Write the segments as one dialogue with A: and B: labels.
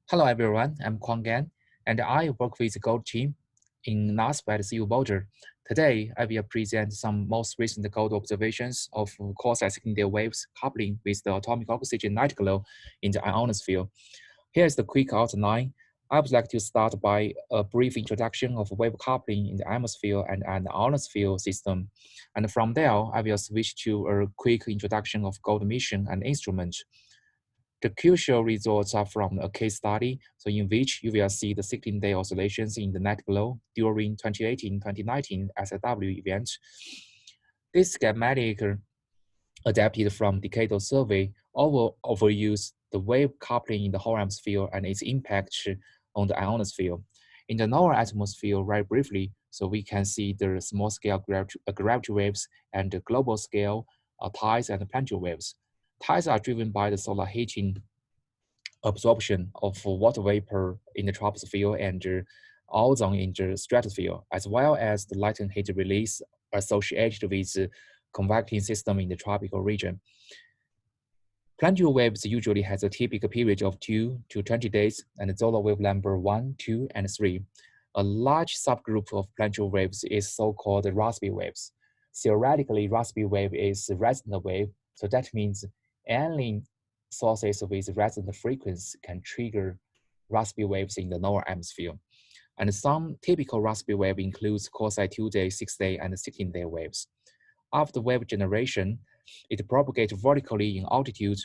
A: Hello everyone, I'm Kwang Gan, and I work with the Gold team in NASP at CU Boulder. Today, I will present some most recent gold observations of Quasi-16-day waves coupling with the atomic oxygen night glow in the ionosphere. Here is the quick outline. I would like to start by a brief introduction of wave coupling in the atmosphere and an ionosphere system. And from there, I will switch to a quick introduction of gold mission and instrument. The crucial results are from a case study, so in which you will see the 16-day oscillations in the night glow during 2018-2019 SIW event. This schematic adapted from decadal survey overviews the wave coupling in the whole atmosphere and its impact on the ionosphere. In the lower atmosphere, very briefly, so we can see the small-scale gravity waves and the global scale tides and planetary waves. Tides are driven by the solar heating absorption of water vapor in the troposphere and ozone in the stratosphere, as well as the latent heat release associated with the convecting system in the tropical region. Planetary waves usually has a typical period of 2 to 20 days, and Zola wave number 1, 2, and 3. A large subgroup of planetary waves is so-called Rossby waves. Theoretically, Rossby wave is a resonant wave, so that means any sources with resonant frequency can trigger Rossby waves in the lower atmosphere. And some typical Rossby wave includes Quasi-2-day, 6-day, and 16-day waves. After wave generation, it propagates vertically in altitude,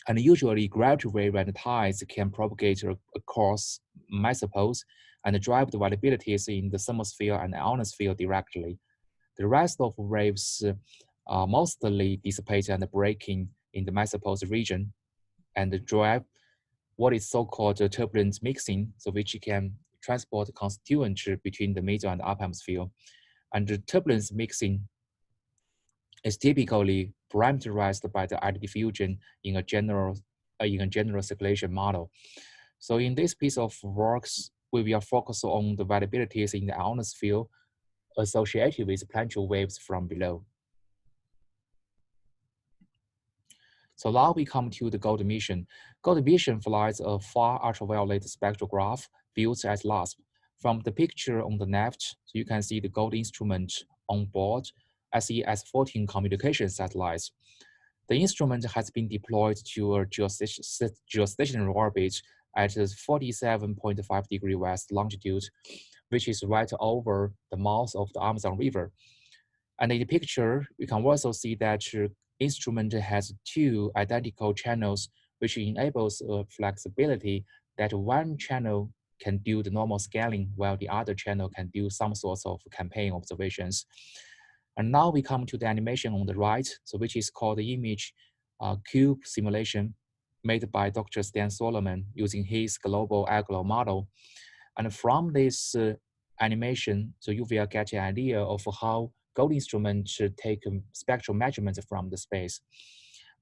A: and usually gravity wave and tides can propagate across mesopoles and drive the variabilities in the thermosphere and ionosphere directly. The rest of waves are mostly dissipate and breaking in the mesopoles region and drive what is so-called turbulent mixing, so which can transport constituents between the middle and upper hemisphere. And the turbulence mixing is typically parameterized by the eddy diffusion in a general circulation model. So in this piece of works, we will focus on the variabilities in the ionosphere associated with planetary waves from below. So now we come to the gold mission. Gold mission flies a far ultraviolet spectrograph built at LASP. From the picture on the left, so you can see the gold instrument on board SES-14 communication satellites. The instrument has been deployed to a geostationary orbit at 47.5 degree west longitude, which is right over the mouth of the Amazon River. And in the picture, you can also see that the instrument has two identical channels, which enables flexibility that one channel can do the normal scaling while the other channel can do some sorts of campaign observations. And now we come to the animation on the right, so which is called the image cube simulation made by Dr. Stan Solomon using his global airglow model. And from this animation, so you will get an idea of how gold instruments should take spectral measurements from the space.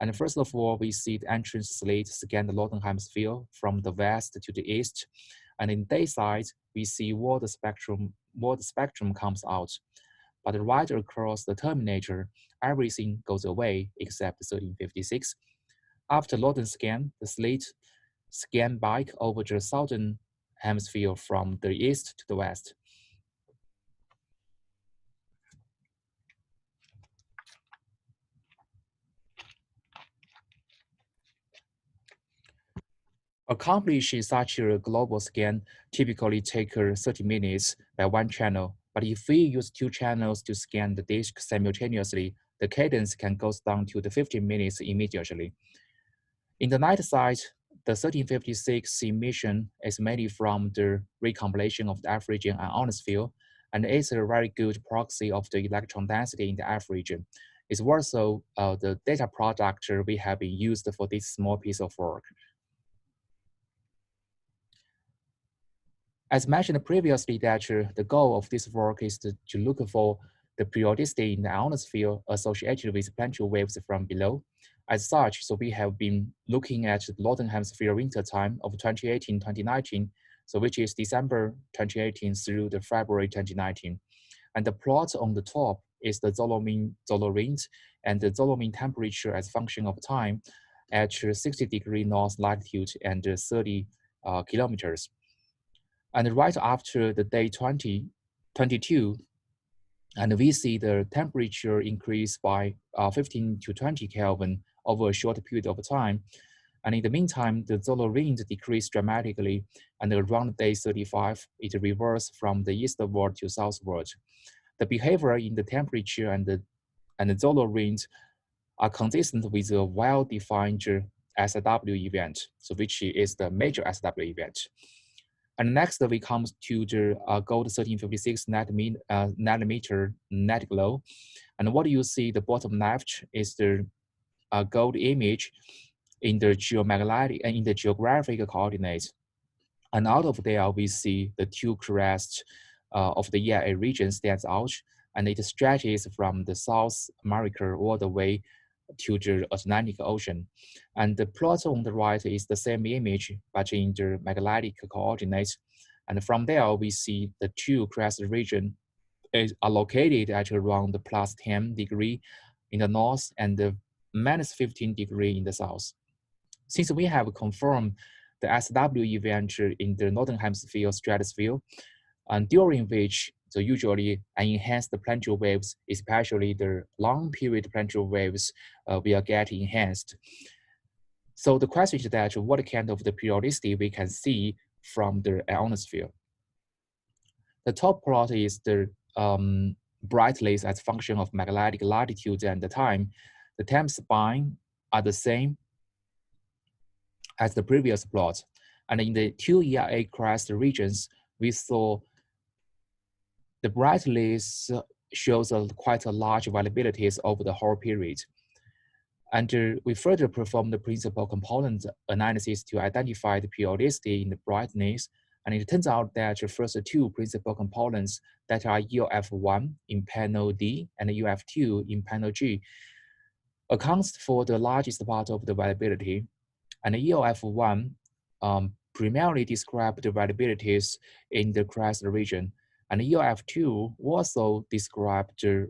A: And first of all, we see the entrance slit scan the northern hemisphere from the west to the east. And in day side, we see where the spectrum comes out. But right across the terminator, everything goes away except 1356. After northern scan, the slit scan back over the southern hemisphere from the east to the west. Accomplishing such a global scan typically takes 30 minutes by one channel, but if we use two channels to scan the disk simultaneously, the cadence can go down to the 15 minutes immediately. In the night side, the 1356 emission is mainly from the recompilation of the F region and ionosphere, and is a very good proxy of the electron density in the F region. It's also the data product we have been used for this small piece of work. As mentioned previously, that the goal of this work is to look for the periodicity in the ionosphere associated with planetary waves from below. As such, so we have been looking at the northern hemisphere winter time of 2018-2019, so which is December 2018 through the February 2019. And the plot on the top is the Zolo mean and the Zolo mean temperature as function of time. at 60° north latitude and 30 kilometers. And right after the day 22, and we see the temperature increase by 15 to 20 Kelvin over a short period of time. And in the meantime, the solar wind decreased dramatically, and around day 35, it reversed from the eastward to southward. The behavior in the temperature and the solar wind are consistent with a well-defined SW event, so which is the major SW event. And next, we come to the gold 1356 nanometer net glow. And what you see, the bottom left is the gold image in the geomagnetic and in the geographic coordinates. And out of there, we see the two crests of the EIA region stands out, and it stretches from the South America all the way to the Atlantic Ocean. And the plot on the right is the same image, but in the magnetic coordinates. And from there, we see the two crest region are located at around plus 10 degree in the north and the minus 15 degree in the south. Since we have confirmed the SW event in the northern hemisphere stratosphere, and during which usually enhanced planetary waves, especially the long period planetary waves, will get enhanced. So the question is that what kind of the periodicity we can see from the ionosphere. The top plot is the brightness as function of magnetic latitude and the time. The time span are the same as the previous plot. And in the two EIA crest regions, we saw the brightness shows quite a large variabilities over the whole period. And we further performed the principal component analysis to identify the periodicity in the brightness. And it turns out that the first two principal components that are UF1 in panel D and UF2 in panel G accounts for the largest part of the variability. And EOF1 primarily described the variabilities in the crest region. And EOF2 also described the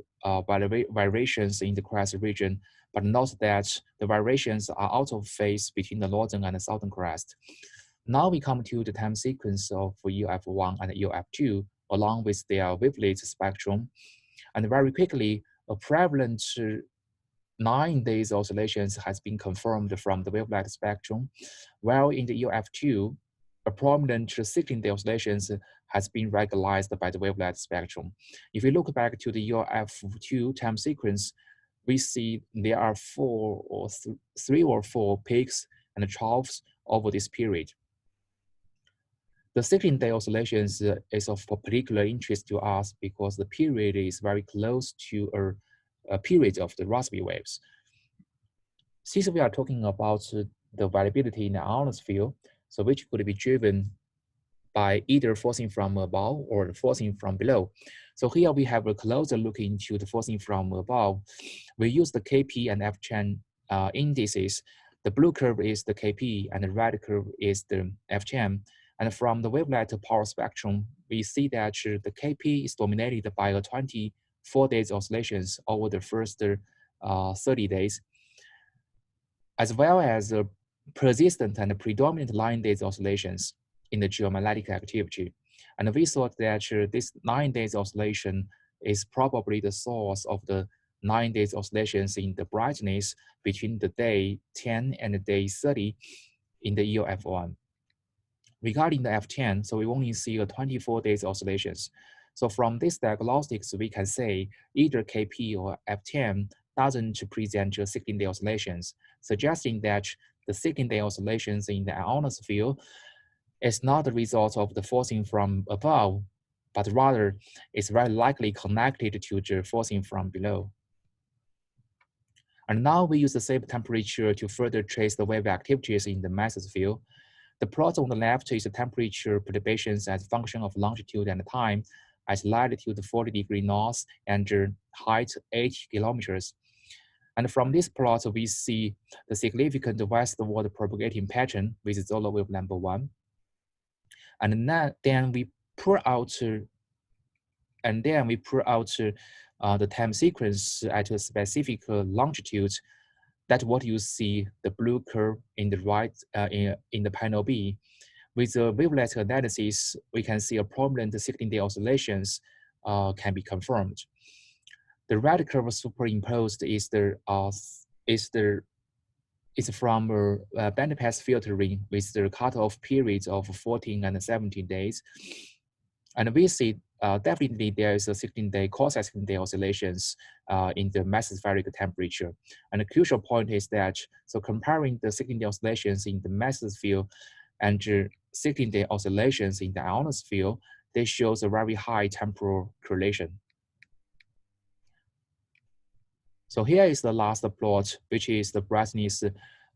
A: variations in the crest region, but note that the variations are out of phase between the northern and the southern crest. Now we come to the time sequence of EOF1 and EOF2 along with their wavelet spectrum. And very quickly, a prevalent 9 days oscillations has been confirmed from the wavelet spectrum, while in the EOF2, a prominent 16-day oscillations has been recognized by the wavelet spectrum. If we look back to the EOF2 time sequence, we see there are three or four peaks and troughs over this period. The 16-day oscillations is of particular interest to us because the period is very close to a period of the Rossby waves. Since we are talking about the variability in the ionosphere, so which could be driven by either forcing from above or forcing from below. So here we have a closer look into the forcing from above. We use the KP and FChan indices. The blue curve is the KP and the red curve is the FChan. And from the wavelet power spectrum, we see that the KP is dominated by a 24 days oscillations over the first 30 days, as well as persistent and predominant 9 days oscillations in the geomagnetic activity. And we thought that this 9 days oscillation is probably the source of the 9 days oscillations in the brightness between the day 10 and the day 30 in the EOF1. Regarding the F10, so we only see a 24 days oscillations. So from this diagnostics, we can say either KP or F10 doesn't present 16-day oscillations, suggesting that the 16-day oscillations in the ionosphere is not the result of the forcing from above, but rather is very likely connected to the forcing from below. And now we use the same temperature to further trace the wave activities in the mesosphere. The plot on the left is the temperature perturbations as a function of longitude and time at latitude 40 degrees north and height 8 kilometers. And from this plot, we see the significant westward propagating pattern with solar wave number 1. And then we pull out the time sequence at a specific longitude That's what you see, the blue curve in the right in the panel B. With the wavelet analysis, we can see a prominent 16-day oscillations can be confirmed. The red curve superimposed is from bandpass filtering with the cutoff periods of 14 and 17 days. And we see definitely there is a 16-day, quasi-16-day oscillations in the mesospheric temperature. And the crucial point is that, so comparing the 16-day oscillations in the mesosphere and the 16-day oscillations in the ionosphere, they shows a very high temporal correlation. So here is the last plot, which is the brightness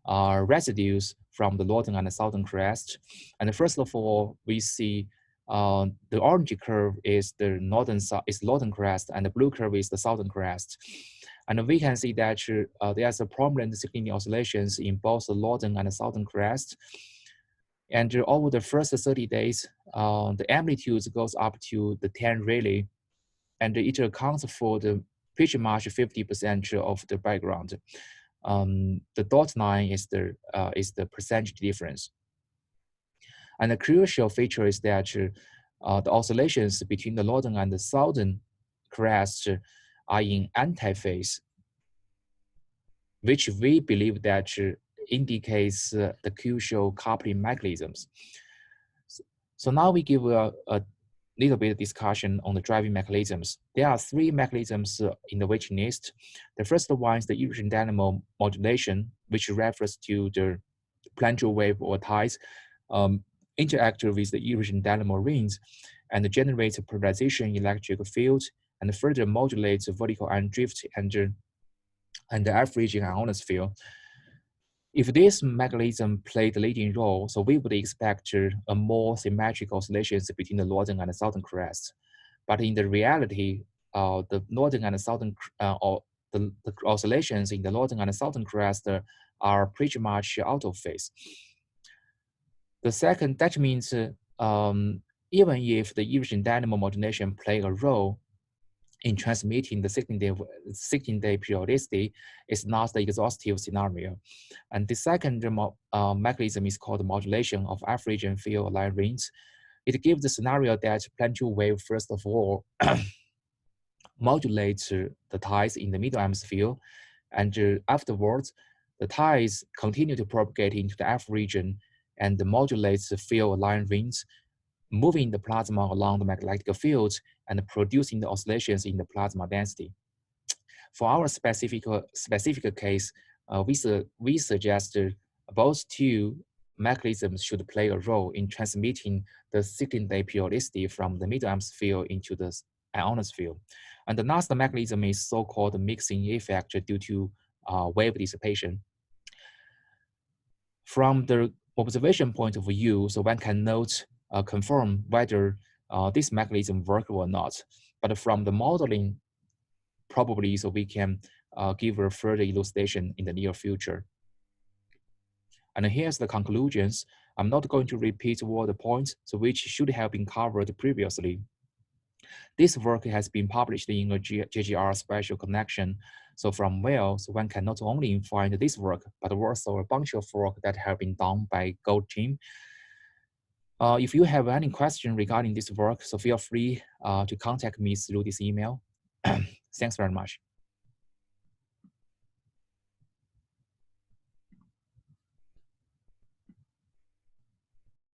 A: residues from the northern and the southern crest. And first of all, we see the orange curve is the northern crest, and the blue curve is the southern crest. And we can see that there's a prominent 16-day oscillations in both the northern and the southern crest. And over the first 30 days, the amplitude goes up to the 10 Rayleigh, and it accounts for the pretty much 50% of the background. The dot line is the percentage difference. And the crucial feature is that the oscillations between the northern and the southern crests are in antiphase, which we believe that indicates the crucial coupling mechanisms. So now we give a little bit of discussion on the driving mechanisms. There are three mechanisms in the waiting list. The first one is the erosion dynamo modulation, which refers to the planetary wave or tides interact with the erosion dynamo rings and generate a polarization electric field and further modulate the vertical ion drift and the averaging ionosphere. If this mechanism played the leading role, so we would expect a more symmetric oscillations between the northern and the southern crests. But in the reality, the northern and the southern or the oscillations in the northern and the southern crest are pretty much out of phase. The second, that means even if the erosion dynamo modulation play a role in transmitting the 16-day periodicity, is not the exhaustive scenario. And the second mechanism is called modulation of averaging field line rings. It gives the scenario that planetary wave, first of all, modulates the tides in the middle hemisphere, and afterwards, the tides continue to propagate into the F region and modulates the field line rings, moving the plasma along the magnetic fields and producing the oscillations in the plasma density. For our specific case, we suggest both two mechanisms should play a role in transmitting the 16-day periodicity from the middle hemisphere into the ionosphere. And the last mechanism is so-called mixing effect due to wave dissipation. From the observation point of view, so one can confirm whether this mechanism works or not. But from the modeling, probably so we can give a further elucidation in the near future. And here's the conclusions. I'm not going to repeat all the points, so which should have been covered previously. This work has been published in a JGR special connection. So from where, so one can not only find this work, but also a bunch of work that have been done by Gold team. If you have any question regarding this work, so feel free to contact me through this email. Thanks very much.